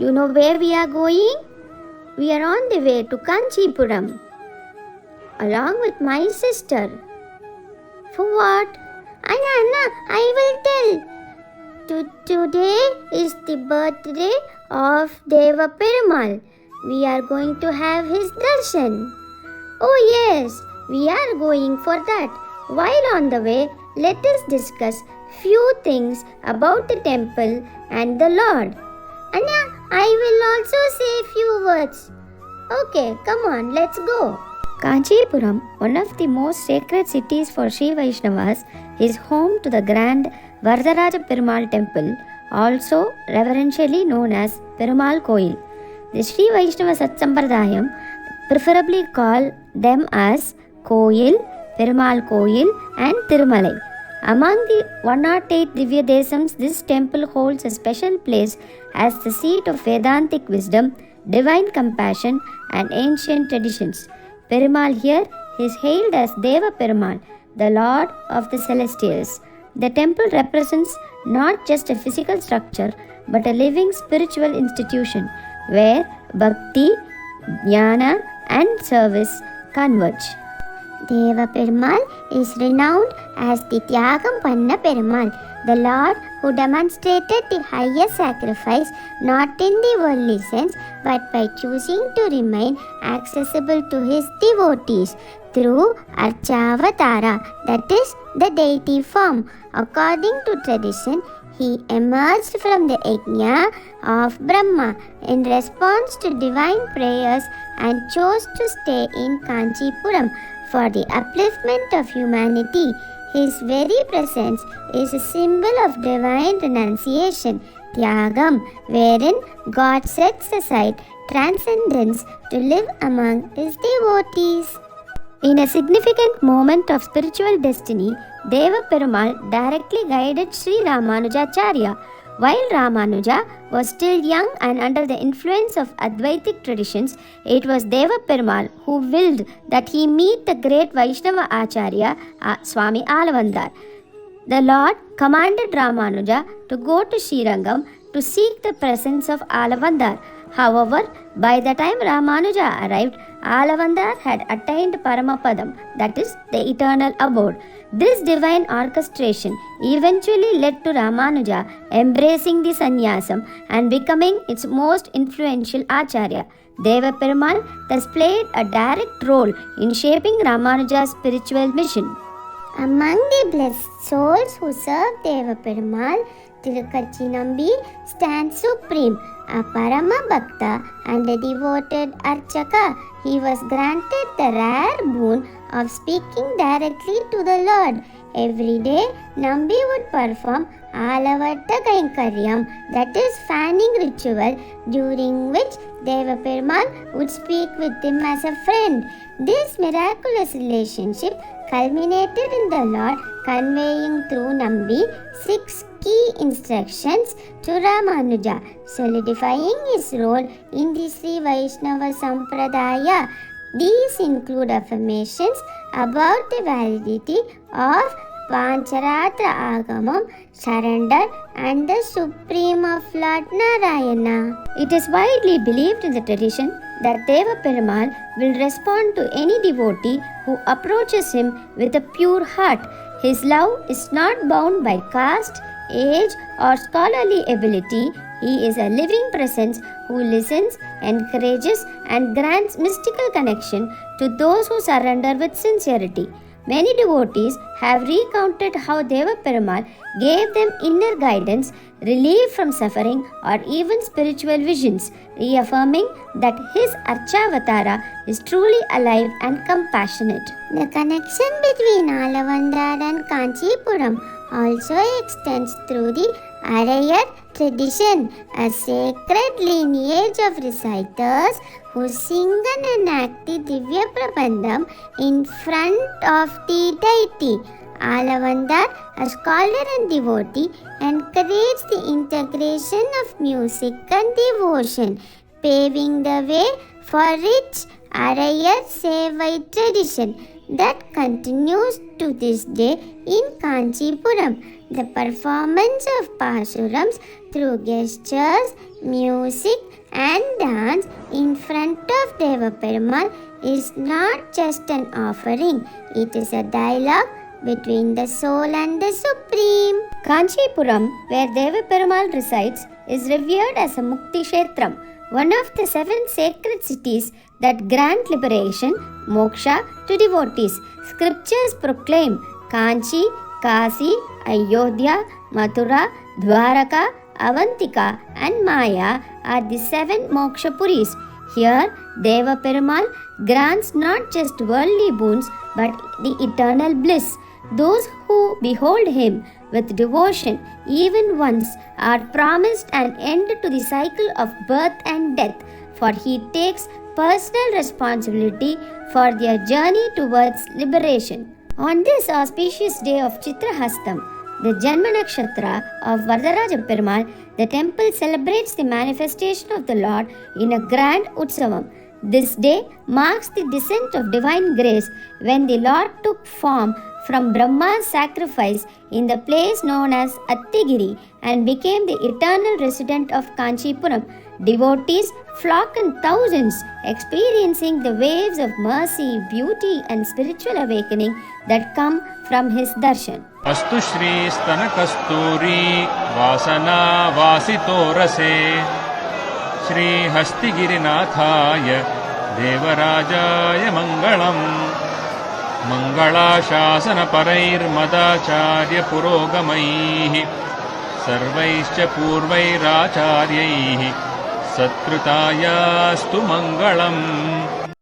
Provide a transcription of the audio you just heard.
You know where we are going? We are on the way to Kanchipuram, along with my sister. For what? Anna, I will tell. Today is the birthday of Devaperumal. We are going to have his darshan. Oh yes, we are going for that. While on the way, let us discuss few things about the temple and the Lord. Anna, I will also say few words. Okay, come on, let's go. Kanchipuram, one of the most sacred cities for Sri Vaishnavas, is home to the grand Varadharaja Perumal temple, also reverentially known as Perumal Koil. The Sri Vaishnava Satsambradayam preferably call them as Koil, Perumal Koil and Thirumalai. Among the 108 Divya Desams, this temple holds a special place as the seat of Vedantic wisdom, divine compassion and ancient traditions. Perumal here is hailed as Devaperumal, the Lord of the Celestials. The temple represents not just a physical structure but a living spiritual institution where bhakti, jnana and service converge. Devaperumal is renowned as the Tyagam Panna Perumal, the Lord who demonstrated the highest sacrifice not in the worldly sense but by choosing to remain accessible to his devotees through Archavatara, that is, the deity form. According to tradition, he emerged from the yajna of Brahma in response to divine prayers and chose to stay in Kanchipuram for the upliftment of humanity. His very presence is a symbol of divine renunciation, Tyagam, wherein God sets aside transcendence to live among his devotees. In a significant moment of spiritual destiny, Devaperumal directly guided Sri Ramanujacharya. While Ramanuja was still young and under the influence of Advaitic traditions, it was Devaperumal who willed that he meet the great Vaishnava Acharya, Swami Alavandar. The Lord commanded Ramanuja to go to Srirangam to seek the presence of Alavandar. However, by the time Ramanuja arrived, Alavandar had attained Paramapadam, that is, the eternal abode. This divine orchestration eventually led to Ramanuja embracing the sannyasam and becoming its most influential acharya. Devaperumal thus played a direct role in shaping Ramanuja's spiritual mission. Among the blessed souls who served Devaperumal, Tirukkachi Nambi stands supreme, a Parama Bhakta and a devoted Archaka. He was granted the rare boon of speaking directly to the Lord. Every day, Nambi would perform Alavatta Kainkaryam, that is fanning ritual, during which Devaperumal would speak with him as a friend. This miraculous relationship culminated in the Lord conveying through Nambi 6 key instructions to Ramanuja, solidifying his role in the Sri Vaishnava Sampradaya. These include affirmations about the validity of Pancharatra Agamam, surrender, and the supreme of Lord Narayana. It is widely believed in the tradition that Devaperumal will respond to any devotee who approaches him with a pure heart. His love is not bound by caste, age, or scholarly ability. He is a living presence who listens, encourages, and grants mystical connection to those who surrender with sincerity. Many devotees have recounted how Devaperumal gave them inner guidance, relief from suffering, or even spiritual visions, reaffirming that his Archavatara is truly alive and compassionate. The connection between Alavandar and Kanchipuram also extends through the Arayar tradition, a sacred lineage of reciters who sing and enact the Divya Prabandham in front of the deity. Alavandar, a scholar and devotee, encouraged the integration of music and devotion, paving the way for rich Arayar Sevai tradition that continues to this day in Kanchipuram. The performance of Pasurams through gestures, music, and dance in front of Devaperumal is not just an offering, it is a dialogue between the soul and the Supreme. Kanchipuram, where Devaperumal resides, is revered as a Mukti Kshetram, one of the 7 sacred cities that grant liberation, moksha, to devotees. Scriptures proclaim Kanchi, Kasi, Ayodhya, Mathura, Dwaraka, Avantika and Maya are the 7 moksha puris. Here, Devaperumal grants not just worldly boons but the eternal bliss. Those who behold him with devotion even once are promised an end to the cycle of birth and death, for he takes personal responsibility for their journey towards liberation. On this auspicious day of Chithirai Hastham, the Janma Nakshatra of Varadharaja Perumal, the temple celebrates the manifestation of the Lord in a grand Utsavam. This day marks the descent of divine grace when the Lord took form from Brahma's sacrifice in the place known as Athigiry and became the eternal resident of Kanchipuram. Devotees flock in thousands, experiencing the waves of mercy, beauty and spiritual awakening that come from his darshan. Astu Shri Stana Kasturi Vasana Vasito Rase Shri Hastigirinathaya Devarajaya Mangalam Mangala Shasana Parair Madacharya Purogamaihi Sarvaischa Purvairacharyahi Satkritaya Stu Mangalam.